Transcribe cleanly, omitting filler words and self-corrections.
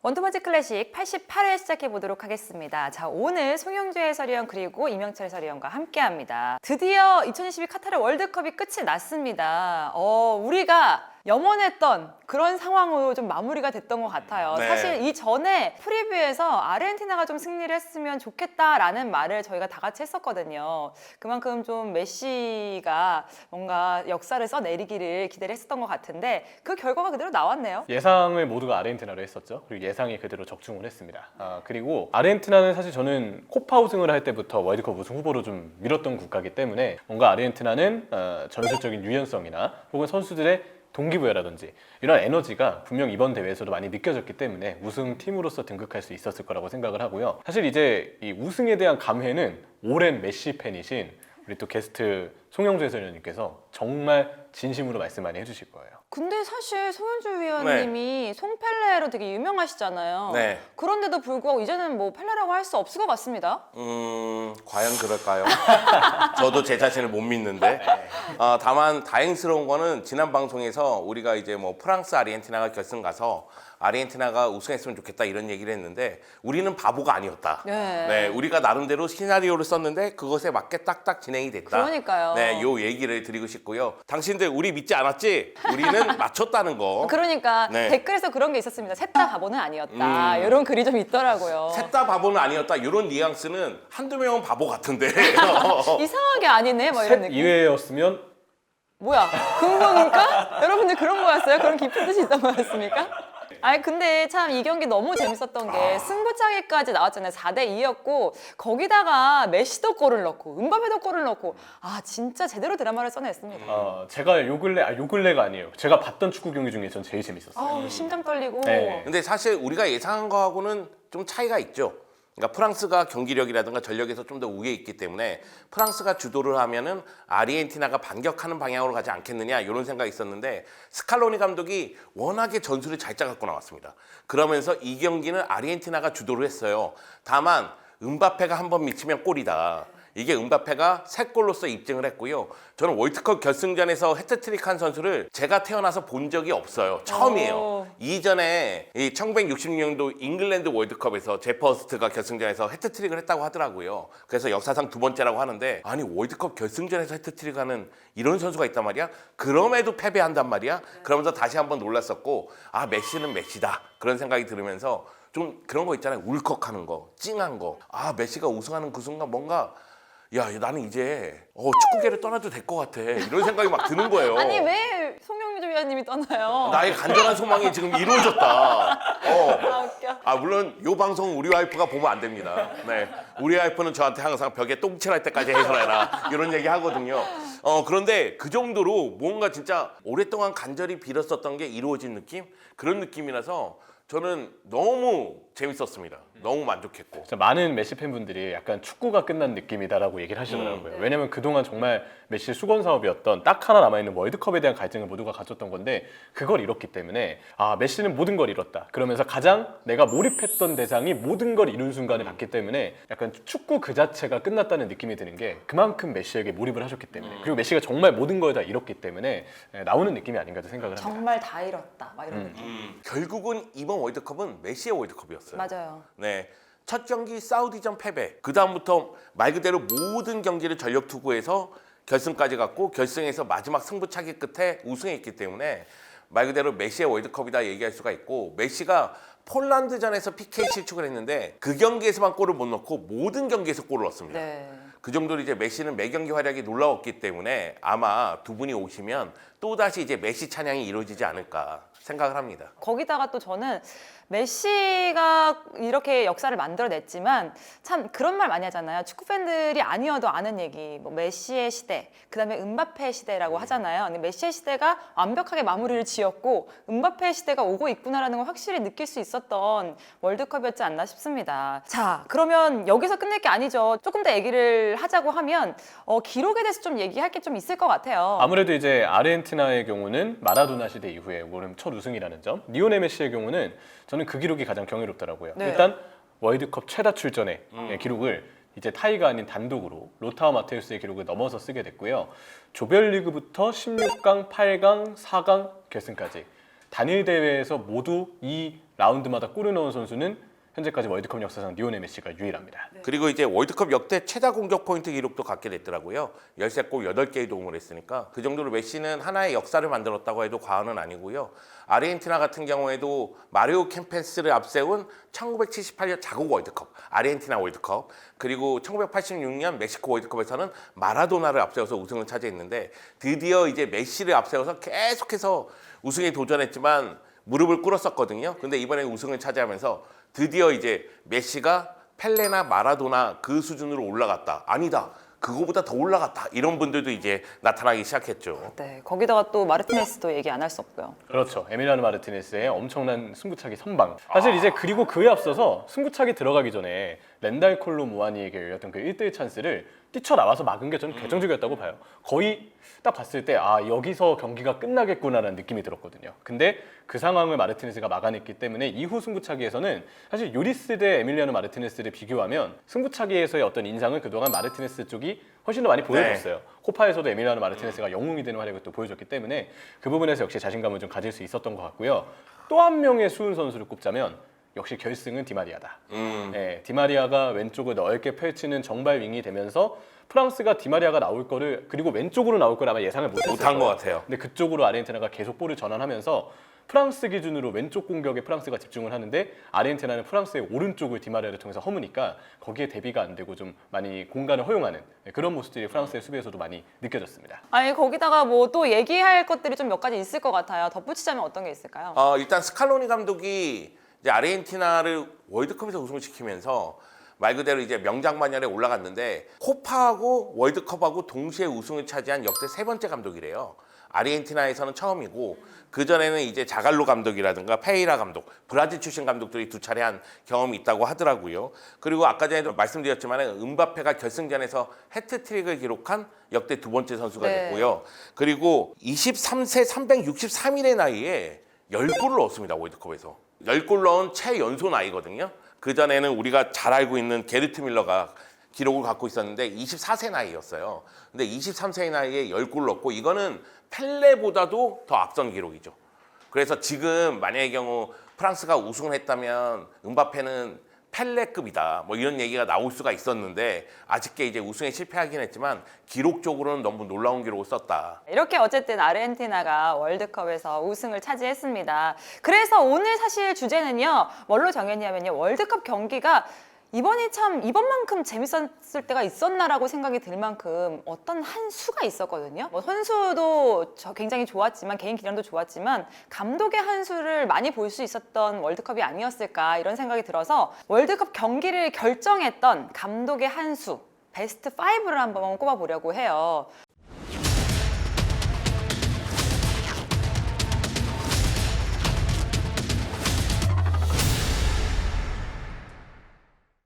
원투펀치 클래식 88회 시작해 보도록 하겠습니다. 자, 오늘 송영주 해설위원 그리고 이명철 해설위원과 함께합니다. 드디어 2022 카타르 월드컵이 끝이 났습니다. 우리가 염원했던 그런 상황으로 좀 마무리가 됐던 것 같아요. 네. 사실 이전에 프리뷰에서 아르헨티나가 좀 승리를 했으면 좋겠다라는 말을 저희가 다 같이 했었거든요. 그만큼 좀 메시가 뭔가 역사를 써내리기를 기대를 했었던 것 같은데 그 결과가 그대로 나왔네요. 예상을 모두가 아르헨티나로 했었죠. 그리고 예상이 그대로 적중을 했습니다. 그리고 아르헨티나는 사실 저는 코파 우승을 할 때부터 월드컵 우승 후보로 좀 밀었던 국가이기 때문에 뭔가 아르헨티나는 전술적인 유연성이나 혹은 선수들의 동기부여라든지 이런 에너지가 분명 이번 대회에서도 많이 느껴졌기 때문에 우승팀으로서 등극할 수 있었을 거라고 생각을 하고요. 사실 이제 이 우승에 대한 감회는 오랜 메시 팬이신 우리 또 게스트 송영주 해설위원님께서 정말 진심으로 말씀 많이 해주실 거예요. 근데 사실 송현주 위원님이 송펠레로 되게 유명하시잖아요. 네. 그런데도 불구하고 이제는 뭐 펠레라고 할 수 없을 것 같습니다. 과연 그럴까요? 저도 제 자신을 못 믿는데. 다만 다행스러운 거는 지난 방송에서 우리가 이제 뭐 프랑스 아르헨티나가 결승 가서 아르헨티나가 우승했으면 좋겠다 이런 얘기를 했는데 우리는 바보가 아니었다. 네. 우리가 나름대로 시나리오를 썼는데 그것에 맞게 딱딱 진행이 됐다. 그러니까요. 네, 요 얘기를 드리고 싶고요. 당신들 우리 믿지 않았지? 우리는 맞췄다는 거. 그러니까 네. 댓글에서 그런 게 있었습니다. 셋 다 바보는 아니었다. 이런 글이 좀 있더라고요. 셋 다 바보는 아니었다. 이런 뉘앙스는 한두 명은 바보 같은데. 이상하게 아니네, 뭐 이런 셋 느낌. 이외였으면 뭐야, 근거입니까? 여러분들 그런 거였어요? 그런 깊은 뜻이 있던 거였습니까? 아니 근데 참 이 경기 너무 재밌었던 게 승부차기까지 나왔잖아요. 4대2였고 거기다가 메시도 골을 넣고 음바페도 골을 넣고 진짜 제대로 드라마를 써냈습니다. 제가 요 근래가 아니에요. 제가 봤던 축구 경기 중에 전 제일 재밌었어요. 심장 떨리고 네. 근데 사실 우리가 예상한 거하고는 좀 차이가 있죠. 그러니까 프랑스가 경기력이라든가 전력에서 좀 더 우위에 있기 때문에 프랑스가 주도를 하면은 아르헨티나가 반격하는 방향으로 가지 않겠느냐 이런 생각이 있었는데 스칼로니 감독이 워낙에 전술을 잘 짜갖고 나왔습니다. 그러면서 이 경기는 아르헨티나가 주도를 했어요. 다만 음바페가 한번 미치면 골이다. 이게 음바페가 3골로서 입증을 했고요. 저는 월드컵 결승전에서 해트트릭 한 선수를 제가 태어나서 본 적이 없어요. 처음이에요. 이전에 이 1966년도 잉글랜드 월드컵에서 제퍼스트가 결승전에서 해트트릭을 했다고 하더라고요. 그래서 역사상 2번째라고 하는데 아니 월드컵 결승전에서 해트트릭 하는 이런 선수가 있단 말이야? 그럼에도 패배한단 말이야? 그러면서 다시 한번 놀랐었고 메시는 메시다. 그런 생각이 들으면서 좀 그런 거 있잖아요. 울컥하는 거, 찡한 거. 메시가 우승하는 그 순간 뭔가 나는 이제 축구계를 떠나도 될 것 같아 이런 생각이 막 드는 거예요. 아니 왜 송영주 위원님이 떠나요? 나의 간절한 소망이 지금 이루어졌다. 웃겨. 물론 이 방송 우리 와이프가 보면 안 됩니다. 네, 우리 와이프는 저한테 항상 벽에 똥칠할 때까지 해설해라 이런 얘기 하거든요. 그런데 그 정도로 뭔가 진짜 오랫동안 간절히 빌었었던 게 이루어진 느낌? 그런 느낌이라서 저는 너무 재밌었습니다. 너무 만족했고. 진짜 많은 메시 팬분들이 약간 축구가 끝난 느낌이다라고 얘기를 하시더라고요. 왜냐면 그동안 정말 메시의 수건 사업이었던 딱 하나 남아있는 월드컵에 대한 갈증을 모두가 가졌던 건데 그걸 잃었기 때문에 메시는 모든 걸 잃었다. 그러면서 가장 내가 몰입했던 대상이 모든 걸 잃은 순간을 봤기 때문에 약간 축구 그 자체가 끝났다는 느낌이 드는 게 그만큼 메시에게 몰입을 하셨기 때문에 그리고 메시가 정말 모든 걸 다 잃었기 때문에 나오는 느낌이 아닌가 생각을 합니다. 정말 다 잃었다. 막 이런 느낌. 결국은 이번 월드컵은 메시의 월드컵이었어요. 맞아요. 네. 첫 경기 사우디전 패배. 그 다음부터 말 그대로 모든 경기를 전력 투구해서 결승까지 갔고 결승에서 마지막 승부차기 끝에 우승했기 때문에 말 그대로 메시의 월드컵이다 얘기할 수가 있고 메시가 폴란드전에서 PK 실축을 했는데 그 경기에서만 골을 못 넣고 모든 경기에서 골을 넣었습니다. 네. 그 정도로 이제 메시는 매 경기 활약이 놀라웠기 때문에 아마 두 분이 오시면 또다시 이제 메시 찬양이 이루어지지 않을까 생각을 합니다. 거기다가 또 저는 메시가 이렇게 역사를 만들어냈지만 참 그런 말 많이 하잖아요. 축구 팬들이 아니어도 아는 얘기. 뭐 메시의 시대, 그다음에 음바페 시대라고 하잖아요. 근데 메시의 시대가 완벽하게 마무리를 지었고 음바페의 시대가 오고 있구나라는 걸 확실히 느낄 수 있었던 월드컵이었지 않나 싶습니다. 자, 그러면 여기서 끝낼 게 아니죠. 조금 더 얘기를 하자고 하면 기록에 대해서 좀 얘기할 게 좀 있을 것 같아요. 아무래도 이제 아르헨티나의 경우는 마라도나 시대 이후에 올해 첫 우승이라는 점, 리오넬 메시의 경우는 저는 그 기록이 가장 경이롭더라고요. 네. 일단 월드컵 최다 출전의 기록을 이제 타이가 아닌 단독으로 로타우 마테우스의 기록을 넘어서 쓰게 됐고요. 조별리그부터 16강, 8강, 4강 결승까지 단일 대회에서 모두 이 라운드마다 골을 넣은 선수는 현재까지 월드컵 역사상 리오넬 메시가 유일합니다. 그리고 이제 월드컵 역대 최다 공격 포인트 기록도 갖게 됐더라고요. 13골 8개의 도움을 했으니까 그 정도로 메시는 하나의 역사를 만들었다고 해도 과언은 아니고요. 아르헨티나 같은 경우에도 마리오 캠페스를 앞세운 1978년 자국 월드컵, 아르헨티나 월드컵, 그리고 1986년 멕시코 월드컵에서는 마라도나를 앞세워서 우승을 차지했는데 드디어 이제 메시를 앞세워서 계속해서 우승에 도전했지만 무릎을 꿇었었거든요. 근데 이번에 우승을 차지하면서 드디어 이제 메시가 펠레나 마라도나 그 수준으로 올라갔다. 아니다. 그거보다 더 올라갔다. 이런 분들도 이제 나타나기 시작했죠. 네, 거기다가 또 마르티네스도 얘기 안 할 수 없고요. 그렇죠. 에밀리아노 마르티네스의 엄청난 승부차기 선방. 사실 이제 그리고 그에 앞서서 승부차기 들어가기 전에 렌달 콜로 무아니에게 열렸던 그 1대1 찬스를 뛰쳐나와서 막은 게 저는 결정적이었다고 봐요. 거의 딱 봤을 때 아 여기서 경기가 끝나겠구나라는 느낌이 들었거든요. 근데 그 상황을 마르티네스가 막아냈기 때문에 이후 승부차기에서는 사실 요리스 대 에밀리아노 마르티네스를 비교하면 승부차기에서의 어떤 인상은 그동안 마르티네스 쪽이 훨씬 더 많이 보여줬어요. 코파에서도 에밀리아노 마르티네스가 영웅이 되는 활약을 또 보여줬기 때문에 그 부분에서 역시 자신감을 좀 가질 수 있었던 것 같고요. 또 한 명의 수훈 선수를 꼽자면 역시 결승은 디마리아다. 네, 디마리아가 왼쪽을 넓게 펼치는 정발 윙이 되면서 프랑스가 디마리아가 나올 거를 그리고 왼쪽으로 나올 걸 아마 예상을 못했을 못한 거예요. 것 같아요. 근데 그쪽으로 아르헨티나가 계속 볼을 전환하면서 프랑스 기준으로 왼쪽 공격에 프랑스가 집중을 하는데 아르헨티나는 프랑스의 오른쪽을 디마리아를 통해서 허무니까 거기에 대비가 안 되고 좀 많이 공간을 허용하는 그런 모습들이 프랑스의 수비에서도 많이 느껴졌습니다. 아니 거기다가 뭐 또 얘기할 것들이 좀 몇 가지 있을 것 같아요. 덧붙이자면 어떤 게 있을까요? 일단 스칼로니 감독이 이제 아르헨티나를 월드컵에서 우승을 시키면서 말 그대로 이제 명장만열에 올라갔는데 코파하고 월드컵하고 동시에 우승을 차지한 역대 3번째 감독이래요. 아르헨티나에서는 처음이고 그 전에는 이제 자갈로 감독이라든가 페이라 감독, 브라질 출신 감독들이 2차례 한 경험이 있다고 하더라고요. 그리고 아까 전에도 말씀드렸지만 은바페가 결승전에서 해트트릭을 기록한 역대 2번째 선수가 네. 됐고요. 그리고 23세 363일의 나이에 10골을 넣었습니다. 월드컵에서. 10골 넣은 최연소 나이거든요. 그 전에는 우리가 잘 알고 있는 게르트 밀러가 기록을 갖고 있었는데 24세 나이였어요. 근데 23세의 나이에 10골 넣고 이거는 펠레보다도 더 앞선 기록이죠. 그래서 지금 만약의 경우 프랑스가 우승을 했다면 은바페는 펠레급이다. 뭐 이런 얘기가 나올 수가 있었는데 아쉽게 이제 우승에 실패하긴 했지만 기록적으로는 너무 놀라운 기록을 썼다. 이렇게 어쨌든 아르헨티나가 월드컵에서 우승을 차지했습니다. 그래서 오늘 사실 주제는요. 뭘로 정했냐면요. 월드컵 경기가 이번만큼 재밌었을 때가 있었나라고 생각이 들 만큼 어떤 한 수가 있었거든요. 뭐 선수도 굉장히 좋았지만 개인 기량도 좋았지만 감독의 한 수를 많이 볼 수 있었던 월드컵이 아니었을까 이런 생각이 들어서 월드컵 경기를 결정했던 감독의 한 수 베스트 5를 한번 꼽아보려고 해요.